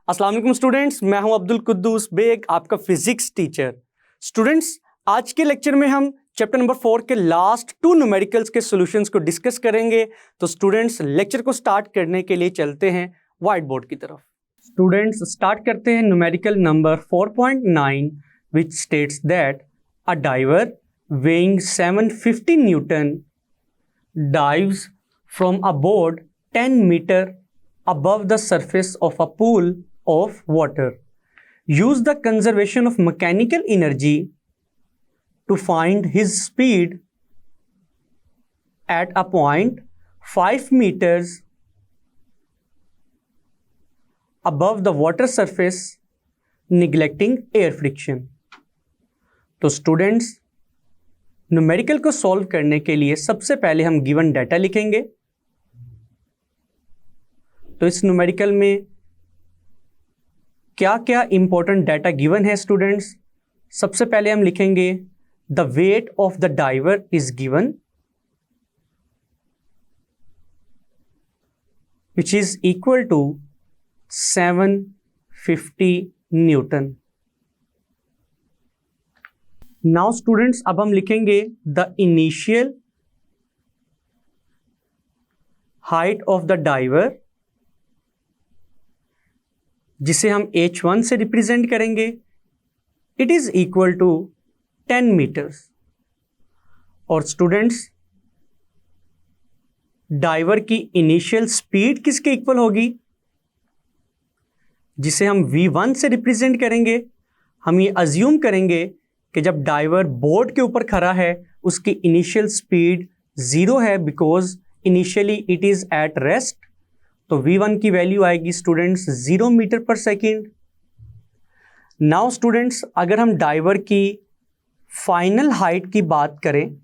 अस्सलाम वालेकुम स्टूडेंट्स, मैं हूं अब्दुल कुद्दूस बेग, आपका फिजिक्स टीचर। स्टूडेंट्स, आज के लेक्चर में हम चैप्टर नंबर 4 के लास्ट 2 न्यूमेरिकल्स के सॉल्यूशंस को डिस्कस करेंगे। तो स्टूडेंट्स, लेक्चर को स्टार्ट करने के लिए चलते हैं व्हाइट बोर्ड की तरफ। स्टूडेंट्स, स्टार्ट करते हैं numerical number 4.9 which states that a diver weighing 750 Newton dives from a board 10 meter above the surface of a pool of water. Use the conservation of mechanical energy to find his speed at a point 5 meters above the water surface, neglecting air friction. तो students, numerical को solve करने के लिए सबसे पहले हम given data लिखेंगे। तो इस न्यूमेरिकल में क्या क्या इंपॉर्टेंट डाटा गिवन है स्टूडेंट्स? सबसे पहले हम लिखेंगे the weight of the diver is given which is equal to 750 newton. Now students, अब हम लिखेंगे the initial height of the diver, जिसे हम h1 से रिप्रेजेंट करेंगे। It is equal to 10 metres. और स्टूडेंट्स, डाइवर की इनिशियल स्पीड किसके इक्वल होगी? जिसे हम v1 से रिप्रेजेंट करेंगे। हम ये अज्यूम करेंगे कि जब डाइवर बोर्ड के ऊपर खड़ा है उसकी इनिशियल स्पीड 0 है, because initially it is at rest. तो v1 की वैल्यू आएगी students 0 metre per second. Now students, अगर हम डाइवर की फाइनल हाइट की बात करें,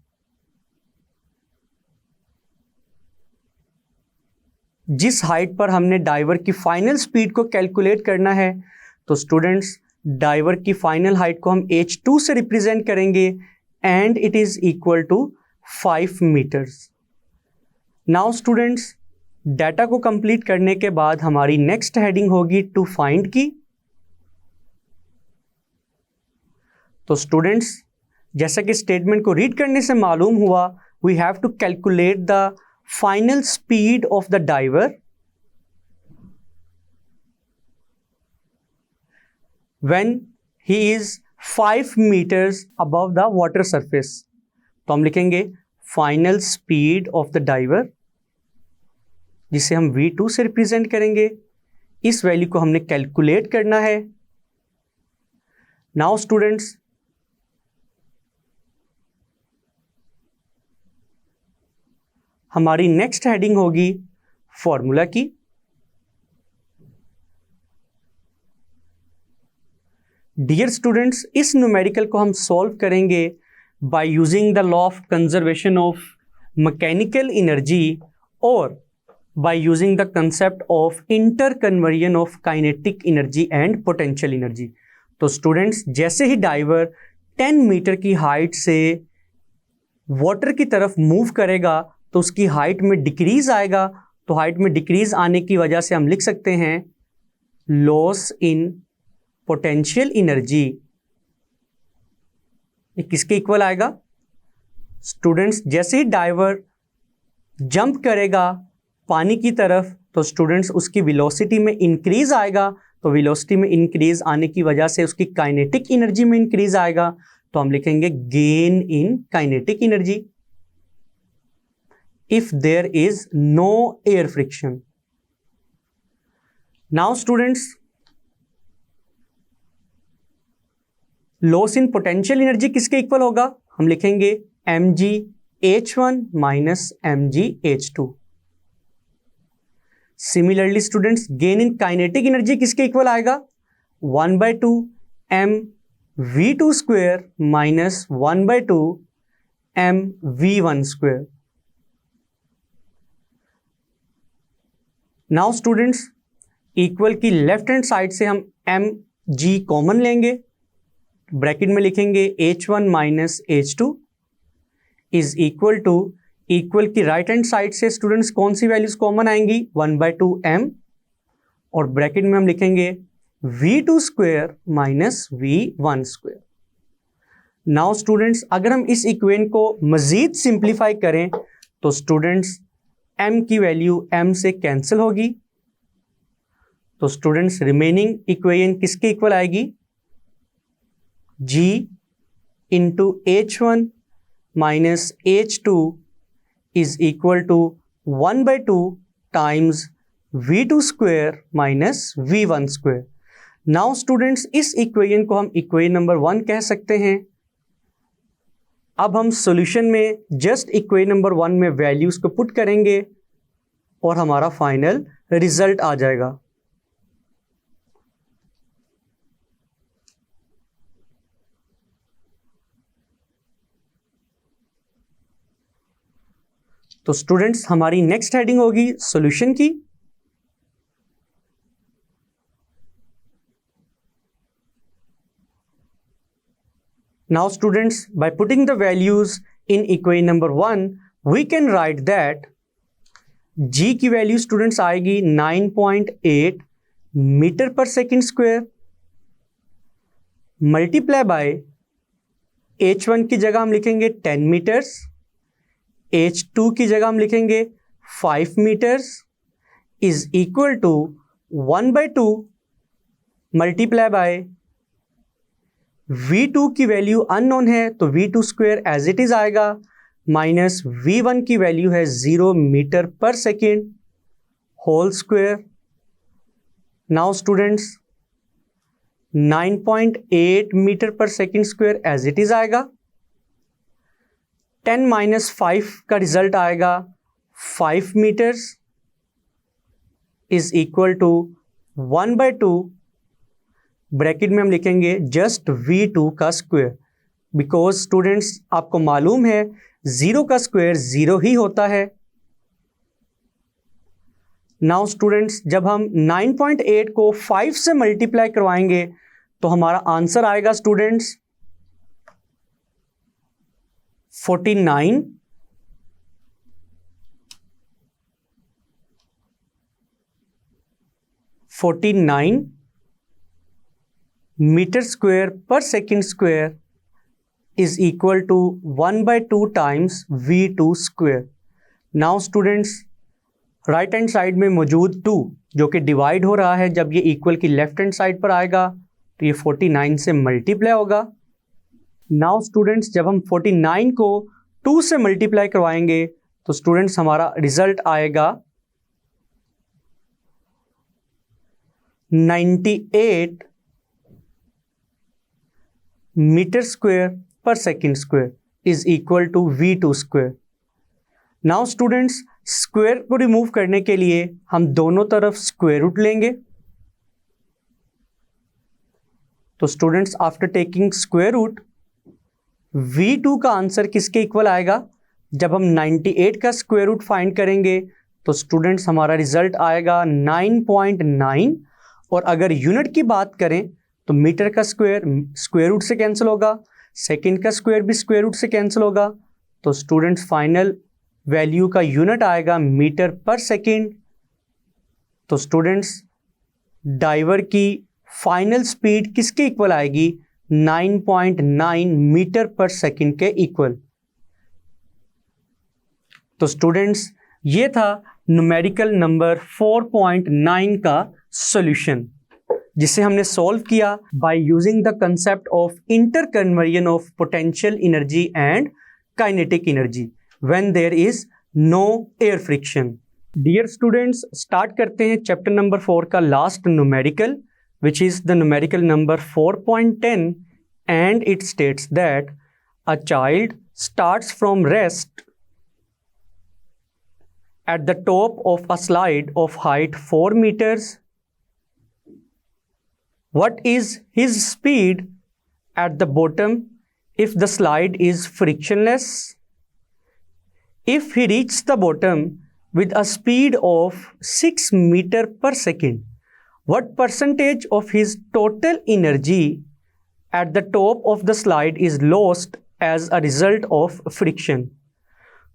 जिस हाइट पर हमने डाइवर की फाइनल स्पीड को कैलकुलेट करना है, तो स्टूडेंट्स डाइवर की फाइनल हाइट को हम h2 से रिप्रेजेंट करेंगे and it is equal to 5 metres. Now students, data को कंप्लीट करने के बाद हमारी नेक्स्ट हेडिंग होगी टू फाइंड की। तो स्टूडेंट्स, जैसा कि स्टेटमेंट को रीड करने से मालूम हुआ, we have to calculate the final speed of the diver when he is 5 meters above the water surface। तो हम लिखेंगे final speed of the diver, जिसे हम v2 से रिप्रेजेंट करेंगे। इस वैल्यू को हमने कैलकुलेट करना है। नाउ स्टूडेंट्स, हमारी नेक्स्ट हेडिंग होगी फॉर्मूला की। डियर स्टूडेंट्स, इस न्यूमेरिकल को हम सॉल्व करेंगे by using the law of conservation of mechanical energy और by using the concept of inter conversion of kinetic energy and potential energy. तो students, जैसे ही डाइवर 10 मीटर की हाइट से वाटर की तरफ मूव करेगा तो उसकी हाइट में डिक्रीज आएगा। तो हाइट में डिक्रीज आने की वजह से हम लिख सकते हैं लॉस इन पोटेंशियल एनर्जी। ये किसके इक्वल आएगा? स्टूडेंट्स, जैसे ही डाइवर जंप करेगा पानी की तरफ, तो स्टूडेंट्स उसकी वेलोसिटी में इंक्रीज आएगा। तो वेलोसिटी में इंक्रीज आने की वजह से उसकी काइनेटिक एनर्जी में इंक्रीज आएगा। तो हम लिखेंगे gain in kinetic energy if there is no air friction. Now students, loss in potential energy किसके इक्वल होगा? हम लिखेंगे mg h1 minus mg h2। Similarly students, gain in kinetic energy किसके इक्वल आएगा? 1/2 m v2 square minus 1/2 m v1 square. Now students, equal की left hand side से हम mg common लेंगे, ब्रैकेट में लिखेंगे h1 minus h2 is equal to, equal की right hand side से स्टूडेंट्स कौन सी वैल्यूज कॉमन आएंगी? 1/2 m, और ब्रैकेट में हम लिखेंगे v2 square minus v1 square. Now students अगर हम इस इक्वेशन को मजीद सिंप्लीफाई करें तो स्टूडेंट्स m की वैल्यू m से कैंसिल होगी, तो स्टूडेंट्स रिमेनिंग इक्वेशन किसके इक्वल आएगी, g into h1 minus h2 is equal to 1/2 times v2 square minus v1 square. Now students इस इक्वेशन को हम इक्वेशन नंबर 1 कह सकते हैं। अब हम सॉल्यूशन में जस्ट इक्वेशन नंबर 1 में वैल्यूज को पुट करेंगे और हमारा फाइनल रिजल्ट आ जाएगा। तो स्टूडेंट्स हमारी नेक्स्ट हेडिंग होगी सॉल्यूशन की। Now students, by putting the values in equation number 1, we can write that g की वैल्यू स्टूडेंट्स आएगी 9.8 metre per second square multiply bye h1 की जगह हम लिखेंगे 10 मीटर्स, h2 की जगह हम लिखेंगे 5 metres is equal to 1/2 multiply by v2 की वैल्यू अननोन है तो v2 square as it is आएगा माइनस v1 की वैल्यू है 0 metre per second whole square. Now students 9.8 metre per second square as it is आएगा, 10 minus 5 का result आएगा 5 metres is equal to 1/2 bracket में हम लिखेंगे जस्ट v2 का स्क्वायर, बिकॉज स्टूडेंट्स आपको मालूम है 0 का स्क्वायर 0 ही होता है। नाउ स्टूडेंट्स जब हम 9.8 को 5 से मल्टीप्लाई करवाएंगे तो हमारा आंसर आएगा स्टूडेंट्स 49 मीटर स्क्वायर पर second square is equal to 1/2 times v2 square. Now students right hand side में मौजूद 2 जो कि डिवाइड हो रहा है, जब ये इक्वल की लेफ्ट हैंड साइड पर आएगा तो ये 49 से मल्टीप्लाई होगा। नाउ स्टूडेंट्स जब हम 49 को 2 से मल्टीप्लाई करवाएंगे तो स्टूडेंट्स हमारा रिजल्ट आएगा 98 मीटर स्क्वायर पर second square is equal to v2 square. Now students square को रिमूव करने के लिए हम दोनों तरफ स्क्वायर रूट लेंगे, तो students after taking square root v2 का आंसर किसके इक्वल आएगा, जब हम 98 का स्क्वायर रूट फाइंड करेंगे तो स्टूडेंट्स हमारा रिजल्ट आएगा 9.9 और अगर यूनिट की बात करें तो मीटर का स्क्वायर रूट से कैंसिल होगा, सेकेंड का स्क्वायर भी स्क्वायर रूट से कैंसिल होगा, तो स्टूडेंट्स फाइनल वैल्यू का यूनिट आएगा मीटर पर सेकेंड। तो स्टूडेंट्स डाइवर की फाइनल स्पीड किसके इक्वल आएगी, 9.9 मीटर पर सेकेंड के इक्वल। तो स्टूडेंट्स ये था न्यूमेरिकल नंबर 4.9 का सॉल्यूशन, जिसे हमने सॉल्व किया by using the concept of inter conversion of potential energy and kinetic energy when there is no air friction. Dear students start करते हैं चैप्टर नंबर 4 का last numerical which is the numerical number 4.10, and it states that a child starts from rest at the top of a slide of height 4 meters. What is his speed at the bottom if the slide is frictionless? If he reaches the bottom with a speed of 6 meter per second, what percentage of his total energy at the top of the slide is lost as a result of friction?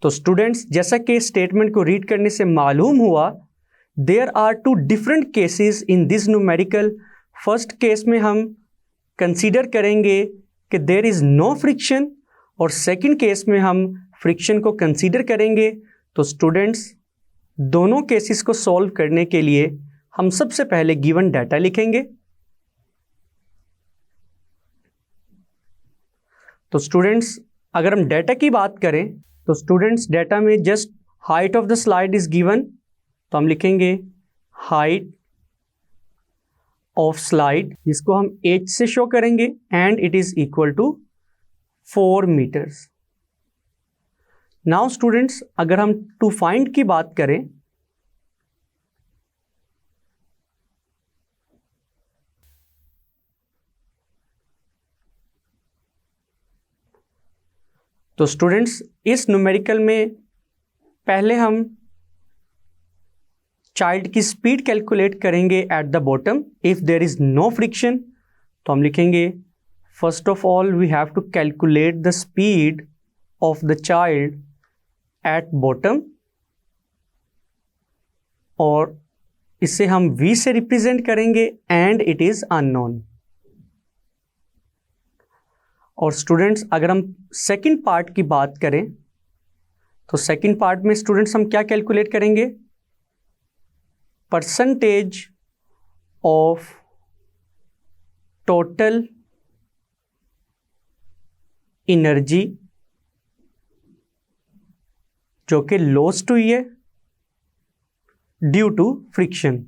तो students जैसा कि statement को read करने से मालूम हुआ, there are two different cases in this numerical. First case में हम कंसीडर करेंगे कि देयर इज़ नो फ्रिक्शन, और सेकंड केस में हम फ्रिक्शन को कंसीडर करेंगे। तो स्टूडेंट्स, दोनों केसेस को सॉल्व करने के लिए हम सबसे पहले गिवन डाटा लिखेंगे। तो स्टूडेंट्स, अगर हम डाटा की बात करें तो स्टूडेंट्स, डाटा में just height of the slide is given, तो हम लिखेंगे हाइट ऑफ स्लाइड, जिसको हम h से शो करेंगे, and it is equal to 4 metres. Now students, अगर हम टू फाइंड की बात करें तो स्टूडेंट्स, इस न्यूमेरिकल में पहले हम चाइल्ड की स्पीड कैलकुलेट करेंगे at the bottom if there is no friction. तो हम लिखेंगे first of all we have to calculate the speed of the child at bottom, और इसे हम v से रिप्रेजेंट करेंगे एंड इट इज अननोन। और स्टूडेंट्स, अगर हम सेकंड पार्ट की बात करें तो सेकंड पार्ट में स्टूडेंट्स हम क्या कैलकुलेट करेंगे? परसेंटेज ऑफ टोटल एनर्जी जो कि लॉस्ट हुई है due to friction.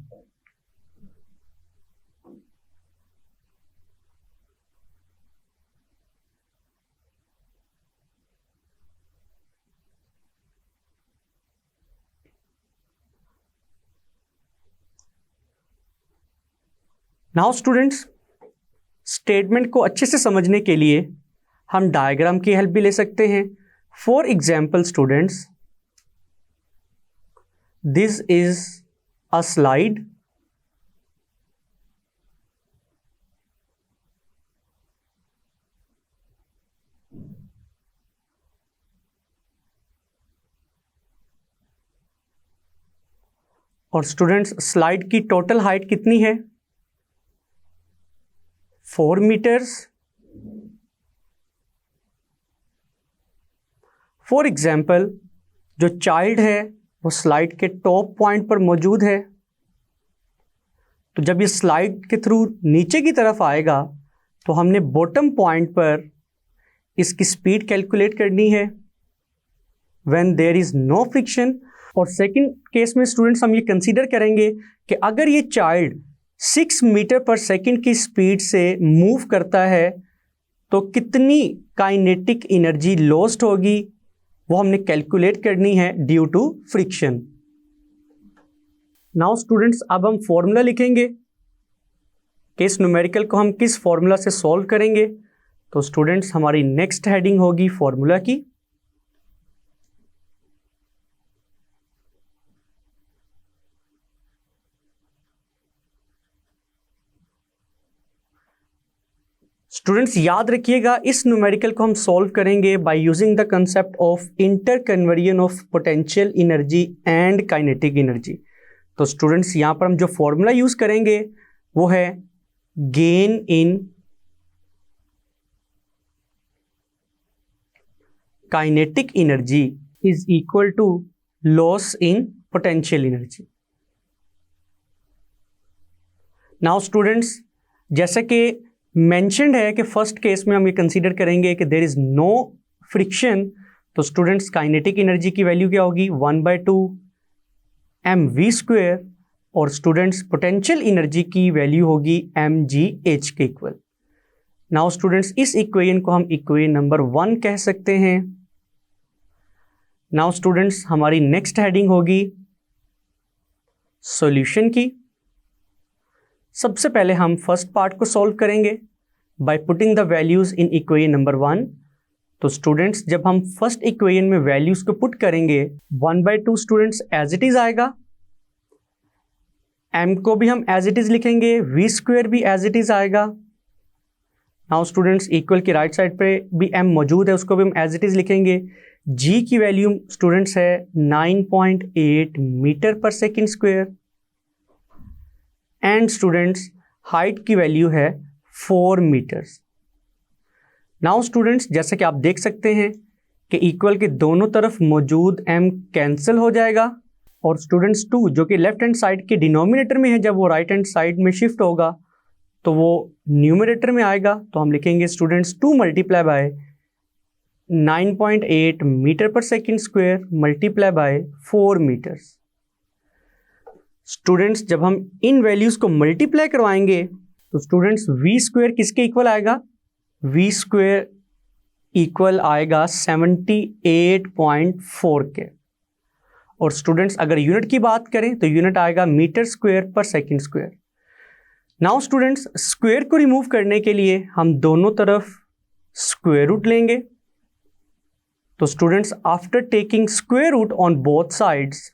Now students, statement को अच्छे से समझने के लिए हम डायग्राम की हेल्प भी ले सकते हैं। For example students, this is a slide और स्टूडेंट्स, स्लाइड की टोटल हाइट कितनी है? 4 मीटर्स। फॉर एग्जाम्पल, जो चाइल्ड है वो स्लाइड के टॉप पॉइंट पर मौजूद है, तो जब ये स्लाइड के थ्रू नीचे की तरफ आएगा तो हमने बॉटम पॉइंट पर इसकी स्पीड कैलकुलेट करनी है when there is no friction. और सेकंड केस में स्टूडेंट्स हम ये कंसीडर करेंगे कि अगर ये चाइल्ड 6 मीटर पर सेकंड की स्पीड से मूव करता है तो कितनी काइनेटिक एनर्जी लॉस्ट होगी, वो हमने कैलकुलेट करनी है due to friction. Now students, अब हम फॉर्मूला लिखेंगे कि इस न्यूमेरिकल को हम किस फॉर्मूला से सॉल्व करेंगे। तो स्टूडेंट्स, हमारी नेक्स्ट हेडिंग होगी फॉर्मूला की। स्टूडेंट्स, याद रखिएगा, इस न्यूमेरिकल को हम सॉल्व करेंगे by using the concept of interconversion of potential energy and kinetic energy. तो स्टूडेंट्स, यहां पर हम जो फॉर्मूला यूज करेंगे वो है gain in kinetic energy is equal to loss in potential energy. Now students, जैसे कि मेंशन्ड है कि फर्स्ट केस में हम ये कंसीडर करेंगे कि देयर इज नो फ्रिक्शन, तो स्टूडेंट्स काइनेटिक एनर्जी की वैल्यू क्या होगी? 1/2 mv², और स्टूडेंट्स पोटेंशियल एनर्जी की वैल्यू होगी mgh के इक्वल। नाउ स्टूडेंट्स, इस इक्वेशन को हम इक्वेशन नंबर 1 कह सकते हैं। नाउ स्टूडेंट्स, हमारी नेक्स्ट हेडिंग होगी सॉल्यूशन की। सबसे पहले हम फर्स्ट पार्ट को सॉल्व करेंगे by putting the values in equation number 1। तो स्टूडेंट्स, जब हम फर्स्ट इक्वेशन में वैल्यूज को पुट करेंगे 1/2 स्टूडेंट्स एज इट इज आएगा, m को भी हम एज इट इज लिखेंगे, v² भी एज इट इज आएगा। नाउ स्टूडेंट्स, इक्वल की राइट साइड पे भी m मौजूद है, उसको भी हम एज इट इज लिखेंगे। g की वैल्यू स्टूडेंट्स है 9.8 metre per second square. And students, height की वैल्यू है 4 मीटर्स। नाउ स्टूडेंट्स, जैसे कि आप देख सकते हैं कि इक्वल के दोनों तरफ मौजूद m कैंसिल हो जाएगा, और स्टूडेंट्स 2 जो कि लेफ्ट हैंड साइड के डिनोमिनेटर में है, जब वो राइट हैंड साइड में शिफ्ट होगा तो वो न्यूमरेटर में आएगा। तो हम लिखेंगे students 2 multiply by 9.8 metre per second square multiply by 4 metres. Students, जब हम इन वैल्यूज को मल्टीप्लाई करवाएंगे तो स्टूडेंट्स v स्क्वायर किसके इक्वल आएगा? v स्क्वायर इक्वल आएगा 78.4 के। और स्टूडेंट्स, अगर यूनिट की बात करें तो यूनिट आएगा मीटर स्क्वायर पर second square. Now students, square को रिमूव करने के लिए हम दोनों तरफ स्क्वायर रूट लेंगे। तो students, after taking square root on both sides,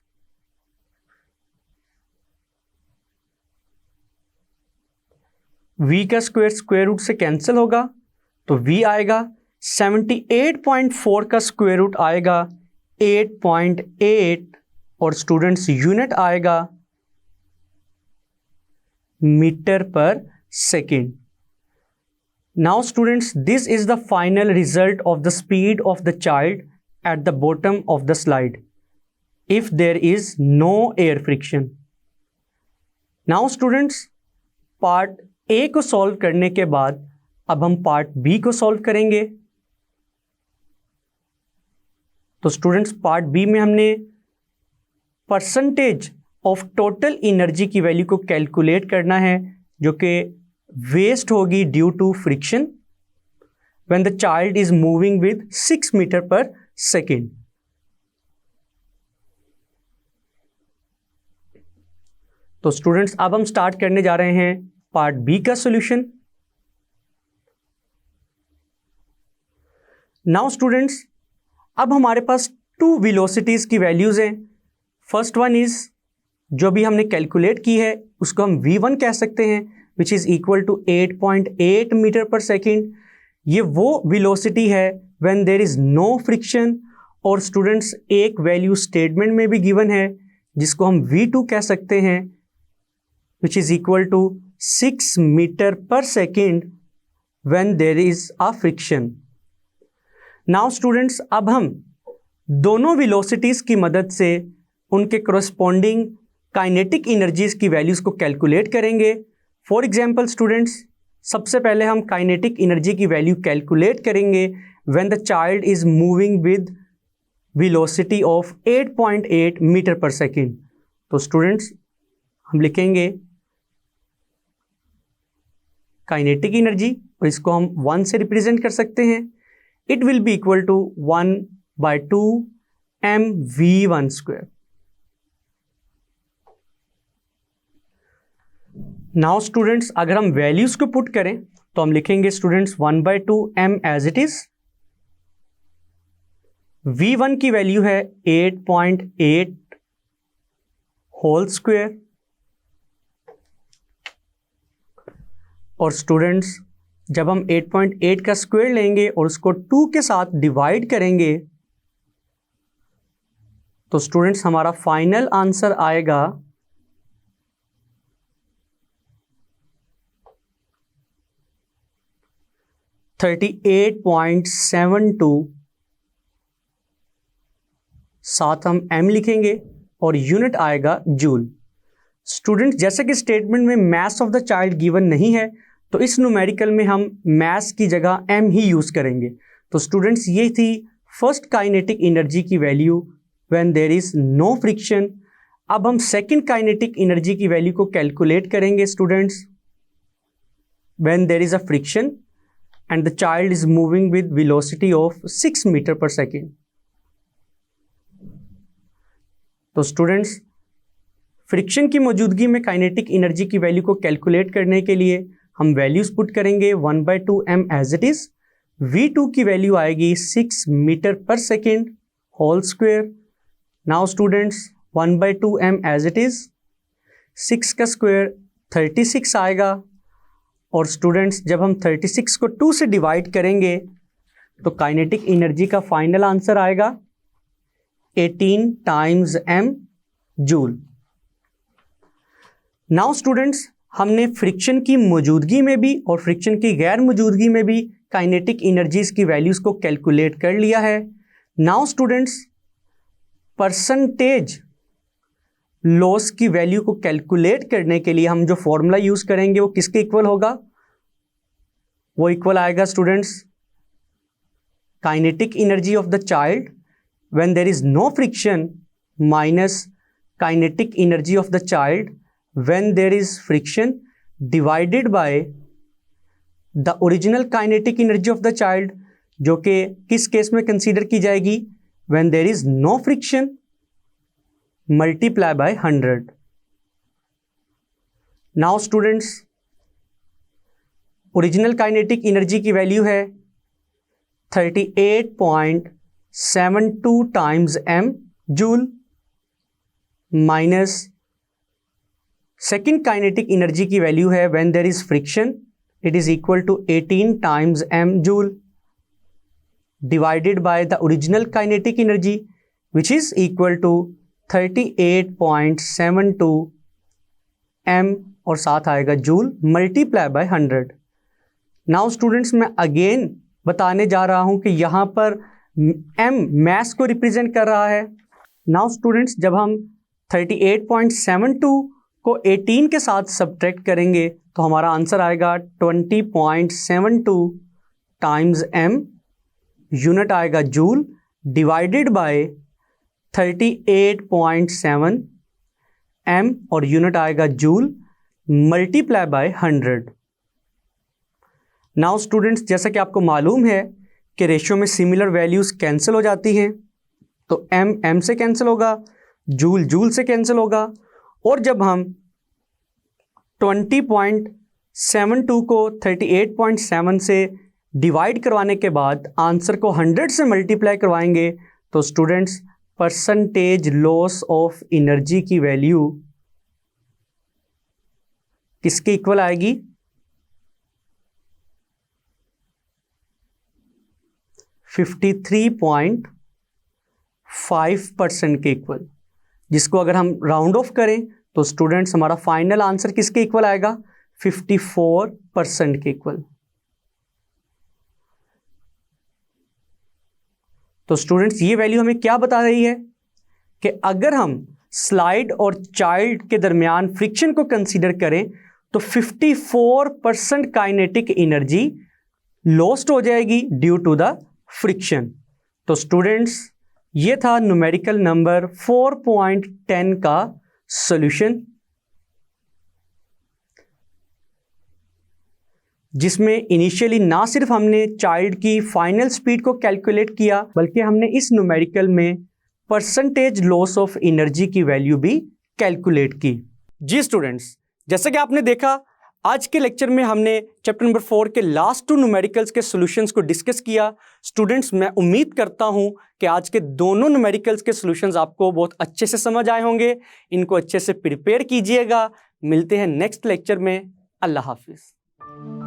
v का स्क्वायर स्क्वायर रूट से कैंसिल होगा, तो v आएगा 78.4 का स्क्वायर रूट आएगा 8.8, और स्टूडेंट्स यूनिट आएगा metre per second. Now students, this is the final result of the speed of the child at the bottom of the slide if there is no air friction. Now students, part A को solve करने के बाद अब हम part B को solve करेंगे। तो students, part B में हमने परसेंटेज ऑफ टोटल एनर्जी की वैल्यू को कैलकुलेट करना है, जो कि वेस्ट होगी due to friction when the child is moving with 6 metre per second. तो स्टूडेंट्स, अब हम स्टार्ट करने जा रहे हैं पार्ट बी का सॉल्यूशन। नाउ स्टूडेंट्स, अब हमारे पास 2 वेलोसिटीज की वैल्यूज हैं। फर्स्ट वन इज, जो भी हमने कैलकुलेट की है उसको हम v1 कह सकते हैं, which is equal to 8.8 metre per second. ये वो वेलोसिटी है when there is no friction. और स्टूडेंट्स, एक वैल्यू स्टेटमेंट में भी गिवन है जिसको हम v2 कह सकते हैं, which is equal to 6 metre per second when there is a friction. Now students, अब हम दोनों वेलोसिटीज की मदद से उनके कोरस्पॉन्डिंग काइनेटिक एनर्जीज की वैल्यूज को कैलकुलेट करेंगे। फॉर एग्जांपल स्टूडेंट्स, सबसे पहले हम काइनेटिक एनर्जी की वैल्यू कैलकुलेट करेंगे when the child is moving with velocity of 8.8 metre per second. तो स्टूडेंट्स, हम लिखेंगे काइनेटिक एनर्जी, और इसको हम 1 से रिप्रेजेंट कर सकते हैं। It will be equal to 1/2 mv1 square. Now students, अगर हम वैल्यूज को पुट करें तो हम लिखेंगे students 1/2 m as it is. v1 की वैल्यू है 8.8 होल स्क्वायर, और स्टूडेंट्स, जब हम 8.8 का स्क्वायर लेंगे और उसको 2 के साथ डिवाइड करेंगे तो स्टूडेंट्स हमारा फाइनल आंसर आएगा 38.72। साथ हम m लिखेंगे और यूनिट आएगा जूल। स्टूडेंट्स, जैसे कि स्टेटमेंट में mass of the child given नहीं है तो इस न्यूमेरिकल में हम मास की जगह m ही यूज करेंगे। तो स्टूडेंट्स, ये थी फर्स्ट काइनेटिक एनर्जी की value when there is no friction. अब हम सेकंड काइनेटिक एनर्जी की वैल्यू को कैलकुलेट करेंगे students when there is a friction and the child is moving with velocity of 6 meter per second। तो students, friction की मौजूदगी में काइनेटिक एनर्जी की वैल्यू को कैलकुलेट करने के लिए हम वैल्यूज पुट करेंगे 1/2 m as it is. v2 की वैल्यू आएगी 6 metre per second whole square. Now students, 1/2 m as it is, 6 का स्क्वायर 36 आएगा, और स्टूडेंट्स जब हम 36 को 2 से डिवाइड करेंगे तो काइनेटिक एनर्जी का फाइनल आंसर आएगा 18 times m joule. Now students, हमने फ्रिक्शन की मौजूदगी में भी और फ्रिक्शन की गैर मौजूदगी में भी काइनेटिक एनर्जीज की वैल्यूज़ को कैलकुलेट कर लिया है। नाउ स्टूडेंट्स, परसेंटेज लॉस की वैल्यू को कैलकुलेट करने के लिए हम जो फॉर्मूला यूज़ करेंगे वो किसके इक्वल होगा? वो इक्वल आएगा students kinetic energy of the child when there is no friction minus kinetic energy of the child when there is friction divided by the original kinetic energy of the child, जो कि किस case में consider की जाएगी? When there is no friction multiply by 100। Now students, original kinetic energy की value है 38.72 times m joule minus second kinetic energy की value है when there is friction, it is equal to 18 times m joule divided by the original kinetic energy which is equal to 38.72 m और साथ आएगा joule multiply by 100। Now students, मैं again बताने जा रहा हूं कि यहां पर m मास को रिप्रेजेंट कर रहा है। नाउ स्टूडेंट्स, जब हम 38.72 को 18 के साथ सब्ट्रैक्ट करेंगे तो हमारा आंसर आएगा 20.72 टाइम्स m, यूनिट आएगा जूल डिवाइडेड बाय 38.7 m और यूनिट आएगा joule multiply by 100। Now students, जैसा कि आपको मालूम है कि रेशियो में सिमिलर वैल्यूज कैंसिल हो जाती हैं, तो m से कैंसिल होगा, जूल से कैंसिल होगा, और जब हम 20.72 को 38.7 से डिवाइड करवाने के बाद आंसर को 100 से मल्टीप्लाई करवाएंगे तो students percentage loss of energy की वैल्यू किसके इक्वल आएगी? 53.5% के इक्वल, जिसको अगर हम राउंड ऑफ करें तो स्टूडेंट्स हमारा फाइनल आंसर किसके इक्वल आएगा? 54% के इक्वल। तो स्टूडेंट्स, ये वैल्यू हमें क्या बता रही है कि अगर हम स्लाइड और चाइल्ड के दरमियान फ्रिक्शन को कंसीडर करें तो 54% काइनेटिक एनर्जी लॉस्ट हो जाएगी ड्यू टू द फ्रिक्शन। तो स्टूडेंट्स, ये था न्यूमेरिकल नंबर 4.10 का सॉल्यूशन, जिसमें इनिशियली ना सिर्फ हमने चाइल्ड की फाइनल स्पीड को कैलकुलेट किया बल्कि हमने इस न्यूमेरिकल में परसेंटेज लॉस ऑफ एनर्जी की वैल्यू भी कैलकुलेट की। जी स्टूडेंट्स, जैसे कि आपने देखा आज के लेक्चर में हमने चैप्टर नंबर 4 के लास्ट 2 न्यूमेरिकल्स के सॉल्यूशंस को डिस्कस किया। स्टूडेंट्स, मैं उम्मीद करता हूं कि आज के दोनों न्यूमेरिकल्स के सॉल्यूशंस आपको बहुत अच्छे से समझ आए होंगे। इनको अच्छे से प्रिपेयर कीजिएगा। मिलते हैं नेक्स्ट लेक्चर में। अल्लाह हाफिज़।